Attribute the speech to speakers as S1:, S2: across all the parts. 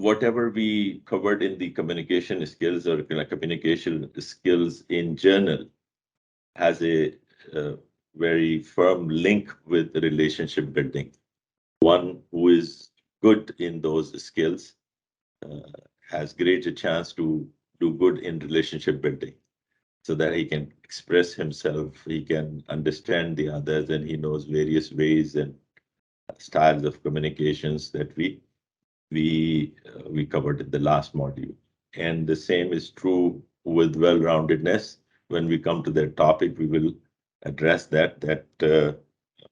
S1: whatever we covered in the communication skills or communication skills in general has a very firm link with the relationship building. One who is good in those skills has greater chance to do good in relationship building, so that he can express himself, he can understand the others, and he knows various ways and styles of communications that we covered in the last module. And the same is true with well-roundedness. When we come to that topic, we will address that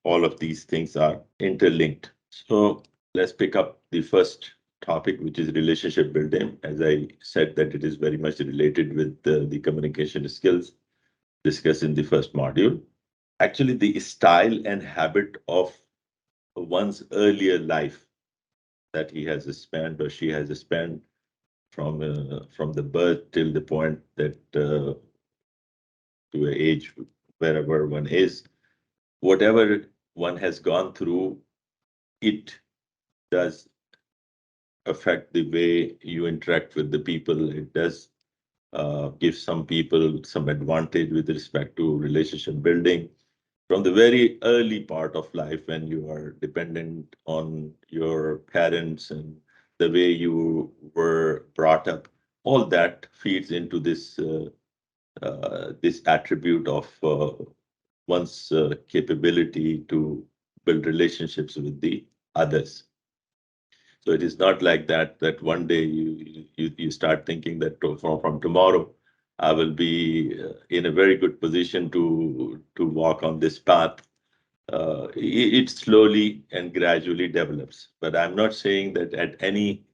S1: all of these things are interlinked. So let's pick up the first topic, which is relationship building. As I said, that it is very much related with the communication skills discussed in the first module. Actually, the style and habit of one's earlier life that he has spent or she has spent from the birth till the point that to an age wherever one is, whatever one has gone through, it does affect the way you interact with the people. It does give some people some advantage with respect to relationship building. From the very early part of life, when you are dependent on your parents and the way you were brought up, all that feeds into this attribute of one's capability to build relationships with the others. So it is not like that one day you start thinking that from tomorrow I will be in a very good position to walk on this path. It slowly and gradually develops. But I'm not saying that at any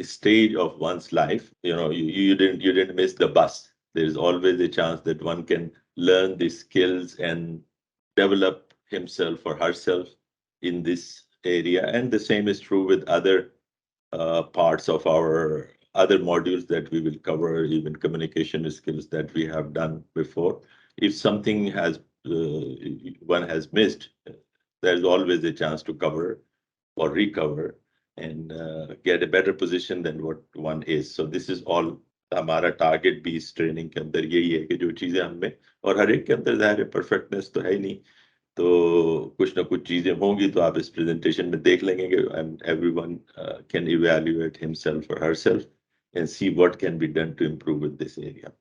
S1: stage of one's life, you didn't miss the bus. There's always a chance that one can learn the skills and develop himself or herself in this area. And the same is true with other parts of our other modules that we will cover, even communication skills that we have done before. If something one has missed, there's always a chance to cover or recover and get a better position than what one is. So this is all हमारा target भी इस training के अंदर यही है कि जो चीजें हमें, और हर एक के अंदर ज़ाहिर है परफेक्टनेस तो है ही नहीं, तो कुछ ना कुछ चीजें होंगी, तो आप इस प्रेजेंटेशन में देख लेंगे and everyone can evaluate himself और herself and see what can be done to improve with this area.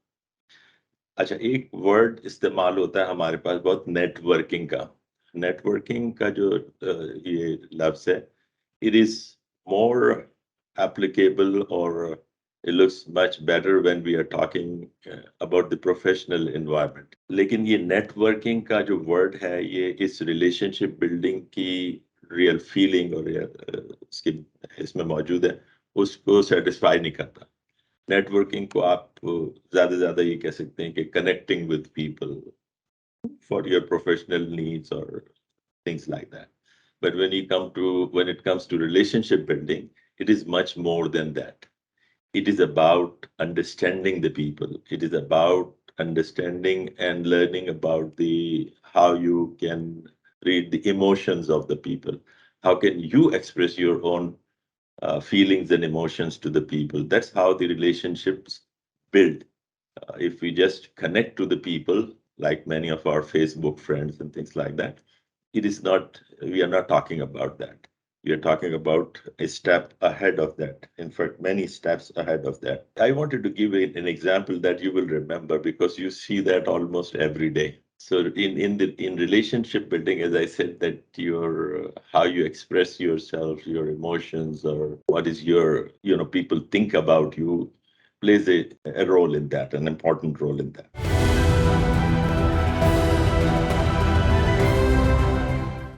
S1: अच्छा, एक वर्ड इस्तेमाल होता है हमारे पास बहुत, नेटवर्किंग का. नेटवर्किंग का जो ये लफ्ज है, it is more applicable or it looks much better when we are talking about the professional environment. लेकिन ये networking का जो word है, ये इस relationship building की real feeling और इसमें मौजूद है, उसको satisfy नहीं करता. Networking को आप ज़्यादा ये कह सकते हैं कि connecting with people for your professional needs or things like that. But when it comes to relationship building, it is much more than that. It is about understanding the people. It is about understanding and learning about how you can read the emotions of the people. How can you express your own feelings and emotions to the people? That's how the relationships build. If we just connect to the people, like many of our Facebook friends and things like that, we are not talking about that. We are talking about a step ahead of that. In fact, many steps ahead of that. I wanted to give an example that you will remember because you see that almost every day. So in relationship building, as I said, that how you express yourself, your emotions, or what is people think about you, plays a role in that, an important role in that.